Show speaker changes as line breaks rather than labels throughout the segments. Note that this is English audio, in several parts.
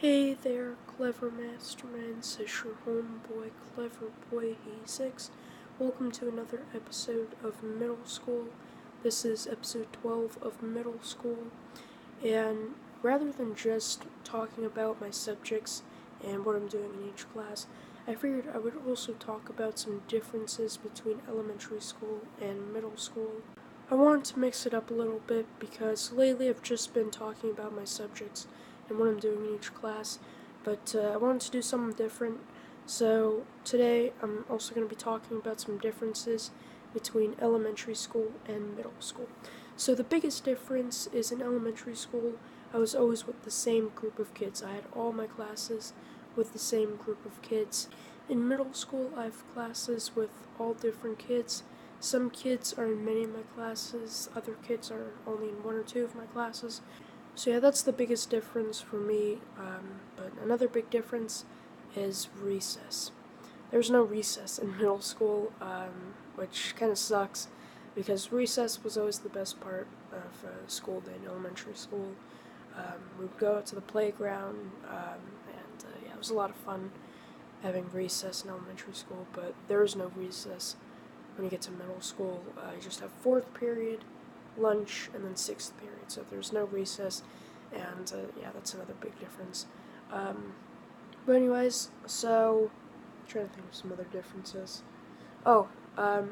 Hey there, clever masterminds, it's your homeboy, Clever Boy E6. Welcome to another episode of Middle School. This is episode 12 of Middle School, and rather than just talking about my subjects and what I'm doing in each class, I figured I would also talk about some differences between elementary school and middle school. I wanted to mix it up a little bit because lately I've just been talking about my subjects and what I'm doing in each class, but I wanted to do something different. So today I'm also going to be talking about some differences between elementary school and middle school. So the biggest difference is in elementary school, I was always with the same group of kids. I had all my classes with the same group of kids. In middle school, I have classes with all different kids. Some kids are in many of my classes, other kids are only in one or two of my classes. So yeah, that's the biggest difference for me. But another big difference is recess. There's no recess in middle school, which kind of sucks because recess was always the best part of school day in elementary school. We'd go out to the playground, and yeah, it was a lot of fun having recess in elementary school, but there is no recess when you get to middle school. You just have fourth period, lunch, and then sixth period, so there's no recess, and yeah, that's another big difference. But anyways, so I'm trying to think of some other differences. Oh,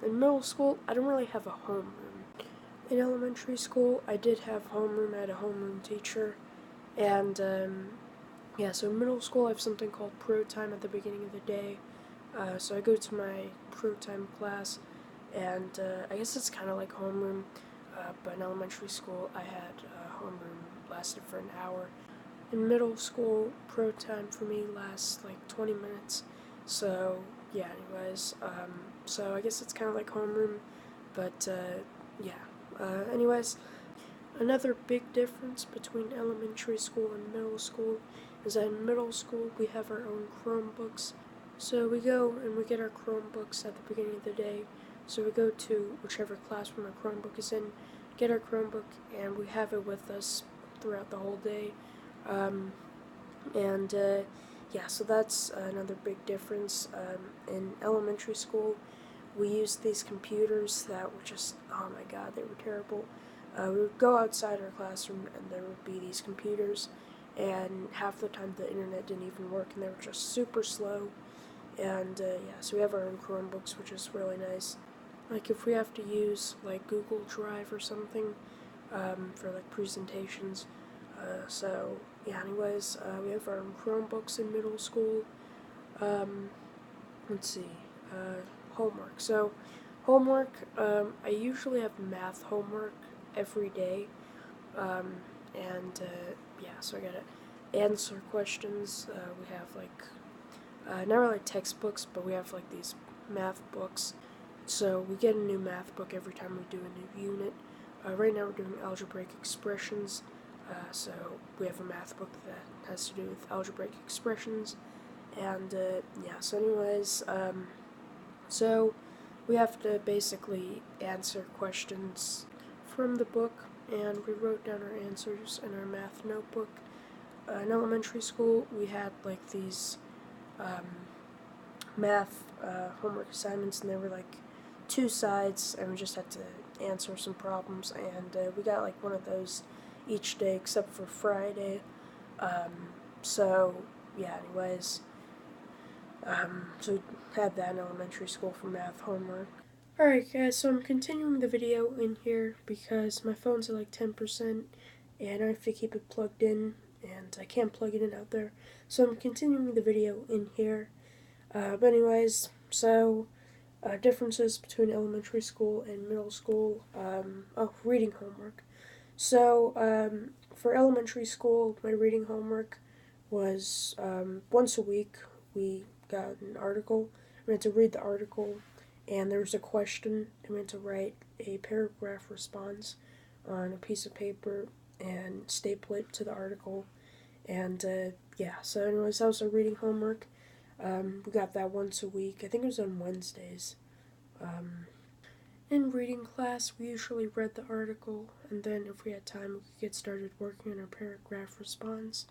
in middle school, I don't really have a homeroom. In elementary school, I did have homeroom. I had a homeroom teacher, and yeah, so in middle school, I have something called pro time at the beginning of the day. So I go to my pro time class, and I guess it's kind of like homeroom, but in elementary school, I had homeroom lasted for an hour. In middle school, pro time for me lasts like 20 minutes. So yeah, anyways, so I guess it's kind of like homeroom, but yeah. Anyways, another big difference between elementary school and middle school is that in middle school we have our own Chromebooks. So we go and we get our Chromebooks at the beginning of the day. So we go to whichever classroom our Chromebook is in, get our Chromebook, and we have it with us throughout the whole day. Um, and yeah, so that's another big difference. In elementary school, we used these computers that were just, oh my god, they were terrible. We would go outside our classroom and there would be these computers, and half the time the internet didn't even work and they were just super slow. And yeah, so we have our own Chromebooks, which is really nice. Like if we have to use like Google Drive or something for like presentations. So yeah, anyways, we have our own Chromebooks in middle school. Um, let's see, homework. So homework, I usually have math homework every day, um, and yeah, so I gotta answer questions. We have like not really textbooks, but we have like these math books. So we get a new math book every time we do a new unit. Right now we're doing algebraic expressions, so we have a math book that has to do with algebraic expressions. And yeah, so anyways, so we have to basically answer questions from the book, and we wrote down our answers in our math notebook. In elementary school, we had like these um, math homework assignments, and they were like two sides, and we just had to answer some problems. And we got like one of those each day except for Friday. So yeah, anyways, so we had that in elementary school for math homework. Alright guys, so I'm continuing the video in here because my phone's at like 10% and I have to keep it plugged in and I can't plug it in out there. So I'm continuing the video in here. But anyways, so differences between elementary school and middle school. Reading homework. So for elementary school, my reading homework was once a week we got an article. We had to read the article, and there was a question, and we had to write a paragraph response on a piece of paper and staple it to the article. And yeah, so anyways, that was our reading homework. We got that once a week. I think it was on Wednesdays. Um, in reading class, we usually read the article, and then if we had time, we could get started working on our paragraph response.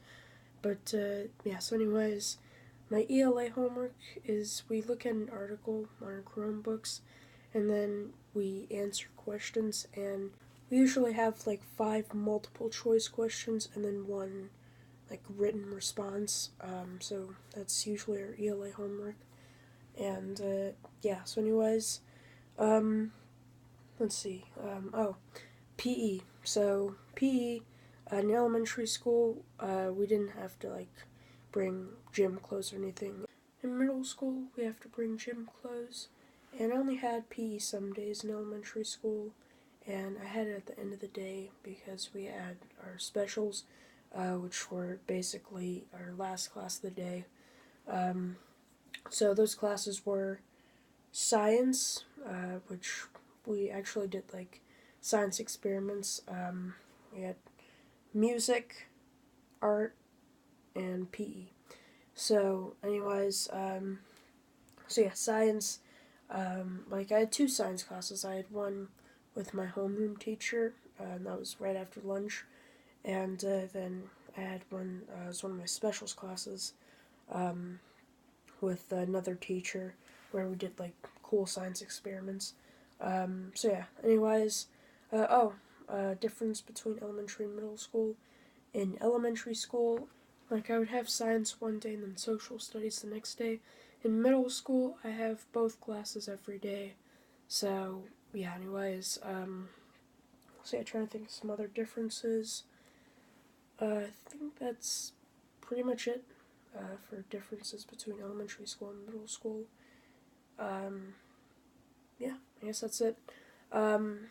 Yeah, so anyways, my ELA homework is we look at an article on our Chromebooks and then we answer questions, and we usually have like 5 multiple choice questions and then one like written response. So that's usually our ELA homework. And yeah, so anyways, um, let's see. PE. So PE in elementary school, we didn't have to like bring gym clothes or anything. In middle school, we have to bring gym clothes, and I only had PE some days in elementary school, and I had it at the end of the day because we had our specials, which were basically our last class of the day. Um, so those classes were science, which we actually did like science experiments. We had music, art, and PE. So, anyways, so yeah, science. Like I had 2 science classes. I had one with my homeroom teacher, and that was right after lunch, and then I had one. It was one of my specials classes, um, with another teacher, where we did like cool science experiments. So yeah. Anyways, difference between elementary and middle school. In elementary school, like I would have science one day and then social studies the next day. In middle school, I have both classes every day. So yeah. Anyways, so yeah, trying to think of some other differences. I think that's pretty much it for differences between elementary school and middle school. Um, yeah, I guess that's it. Um,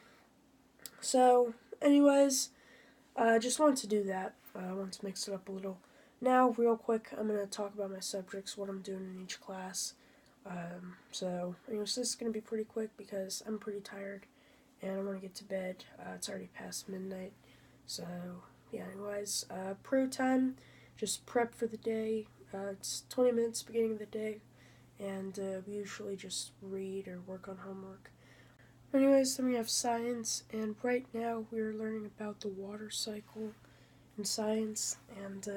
so, anyways, I just wanted to do that. I wanted to mix it up a little. Now, real quick, I'm going to talk about my subjects, what I'm doing in each class. Anyways, this is going to be pretty quick because I'm pretty tired and I want to get to bed. It's already past midnight. So, yeah, anyways, pro time, just prep for the day. It's 20 minutes beginning of the day, and we usually just read or work on homework. Anyways, then we have science, and right now we're learning about the water cycle in science, and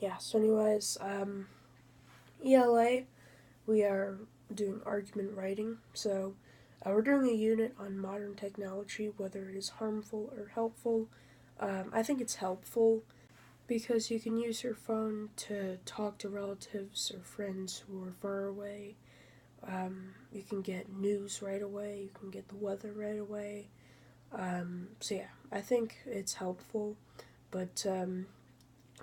yeah, so anyways, ELA, we are doing argument writing, so we're doing a unit on modern technology, whether it is harmful or helpful. I think it's helpful because you can use your phone to talk to relatives or friends who are far away. You can get news right away, you can get the weather right away. So yeah, I think it's helpful, but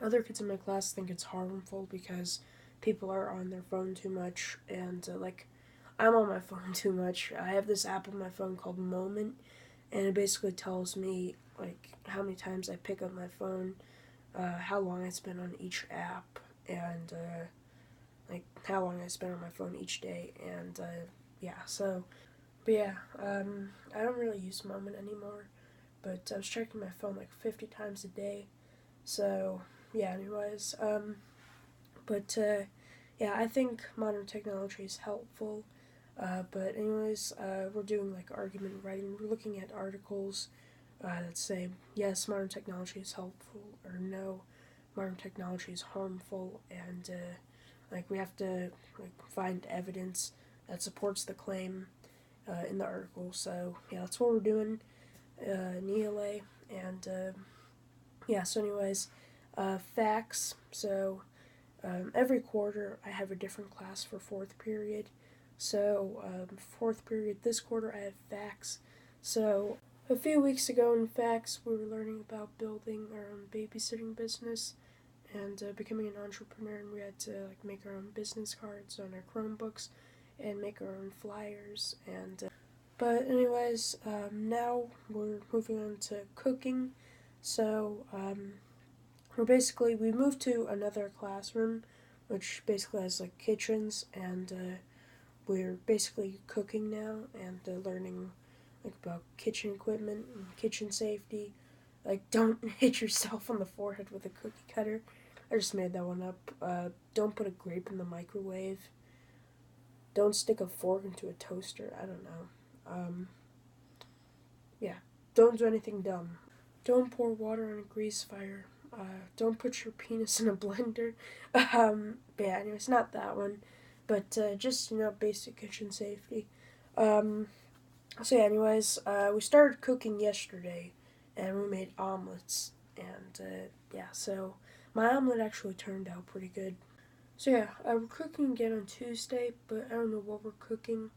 other kids in my class think it's harmful because people are on their phone too much, and like I'm on my phone too much. I have this app on my phone called Moment, and it basically tells me like how many times I pick up my phone, how long I spend on each app, and like how long I spend on my phone each day, and yeah. So, but yeah, I don't really use Moment anymore, but I was checking my phone like 50 times a day. So yeah. Anyways, yeah, I think modern technology is helpful. But anyways, we're doing like argument writing. We're looking at articles that say yes, modern technology is helpful, or no, modern technology is harmful, and like we have to like find evidence that supports the claim in the article. So yeah, that's what we're doing in ELA, and yeah. So anyways, facts. So every quarter I have a different class for 4th period. So 4th period this quarter I have facts. So a few weeks ago in facts we were learning about building our own babysitting business and becoming an entrepreneur, and we had to like make our own business cards on our Chromebooks and make our own flyers. And but anyways, now we're moving on to cooking. So we moved to another classroom, which basically has like kitchens, and we're basically cooking now and learning like about kitchen equipment and kitchen safety. Like, don't hit yourself on the forehead with a cookie cutter. I just made that one up. Don't put a grape in the microwave. Don't stick a fork into a toaster. I don't know. Yeah. Don't do anything dumb. Don't pour water on a grease fire. Don't put your penis in a blender. But yeah, anyways, not that one. But just, basic kitchen safety. So yeah, anyways, we started cooking yesterday, and we made omelets. And yeah, so my omelet actually turned out pretty good. So yeah, we're cooking again on Tuesday, but I don't know what we're cooking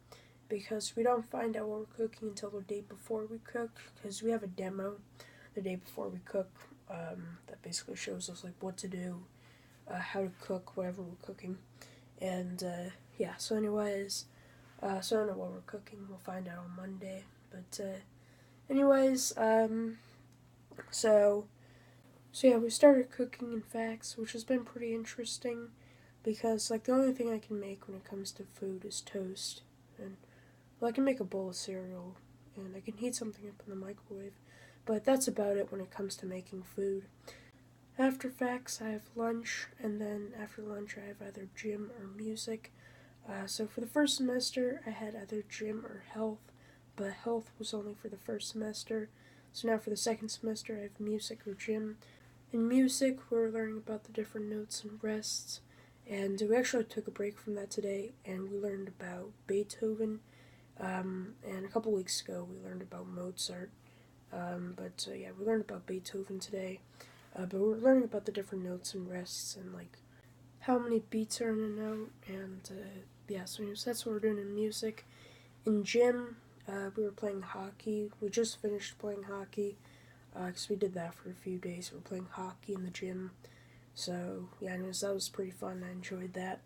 because we don't find out what we're cooking until the day before we cook, because we have a demo the day before we cook that basically shows us like what to do, how to cook whatever we're cooking, and yeah. So anyways, so I don't know what we're cooking. We'll find out on Monday. But anyways, so yeah, we started cooking in facts, which has been pretty interesting because like the only thing I can make when it comes to food is toast, and well, I can make a bowl of cereal, and I can heat something up in the microwave, but that's about it when it comes to making food. After facts, I have lunch, and then after lunch, I have either gym or music. So for the first semester, I had either gym or health, but health was only for the first semester. So now for the second semester, I have music or gym. In music, we're learning about the different notes and rests, and we actually took a break from that today, and we learned about Beethoven. And a couple weeks ago, we learned about Mozart. But yeah, we learned about Beethoven today. But we're learning about the different notes and rests and like how many beats are in a note. And yeah, so that's what we're doing in music. In gym, we were playing hockey. We just finished playing hockey because we did that for a few days. We were playing hockey in the gym. So yeah, anyways, that was pretty fun. I enjoyed that.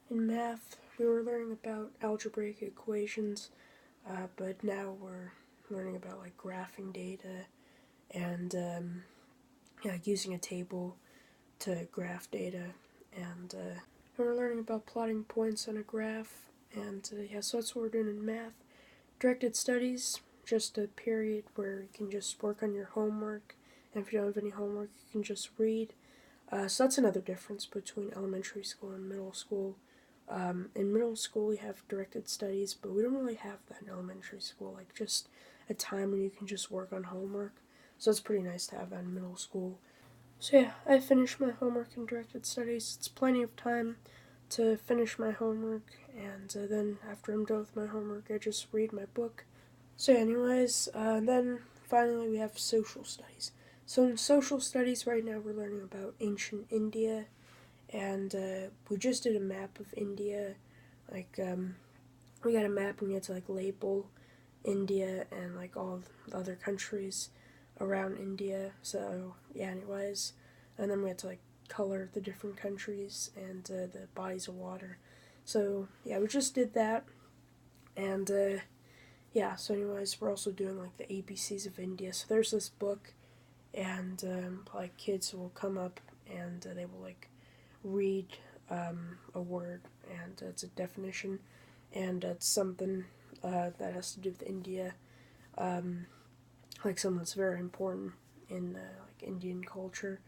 In math, we were learning about algebraic equations, but now we're learning about like graphing data and yeah, using a table to graph data, and we're learning about plotting points on a graph, and yeah, so that's what we're doing in math. Directed studies, just a period where you can just work on your homework, and if you don't have any homework, you can just read. So that's another difference between elementary school and middle school. In middle school, we have directed studies, but we don't really have that in elementary school, like just a time when you can just work on homework. So it's pretty nice to have that in middle school. So yeah, I finished my homework in directed studies. It's plenty of time to finish my homework, and then after I'm done with my homework, I just read my book. So anyways, then finally we have social studies. So in social studies right now we're learning about ancient India, and we just did a map of India. Like we got a map and we had to like label India and like all the other countries around India. So yeah, anyways, and then we had to like color the different countries and the bodies of water. So yeah, we just did that, and yeah. So anyways, we're also doing like the ABCs of India. So there's this book, and like kids will come up and they will like read a word, and it's a definition, and it's something that has to do with India, like something that's very important in like Indian culture,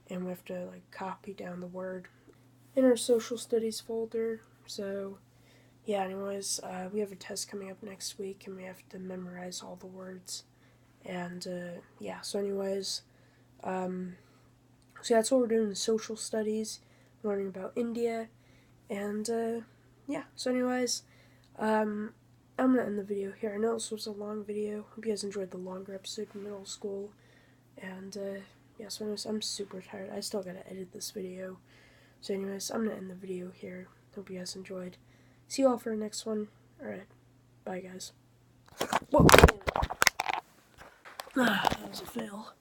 and we have to like copy down the word in our social studies folder. So yeah, anyways, we have a test coming up next week, and we have to memorize all the words, and yeah. So anyways, so that's what we're doing in social studies, learning about India, and yeah. So anyways, I'm gonna end the video here. I know this was a long video. Hope you guys enjoyed the longer episode in middle school, and yeah. So anyways, I'm super tired. I still gotta edit this video. So anyways, I'm gonna end the video here. Hope you guys enjoyed. See you all for the next one. Alright, bye guys. Whoa. That was a fail.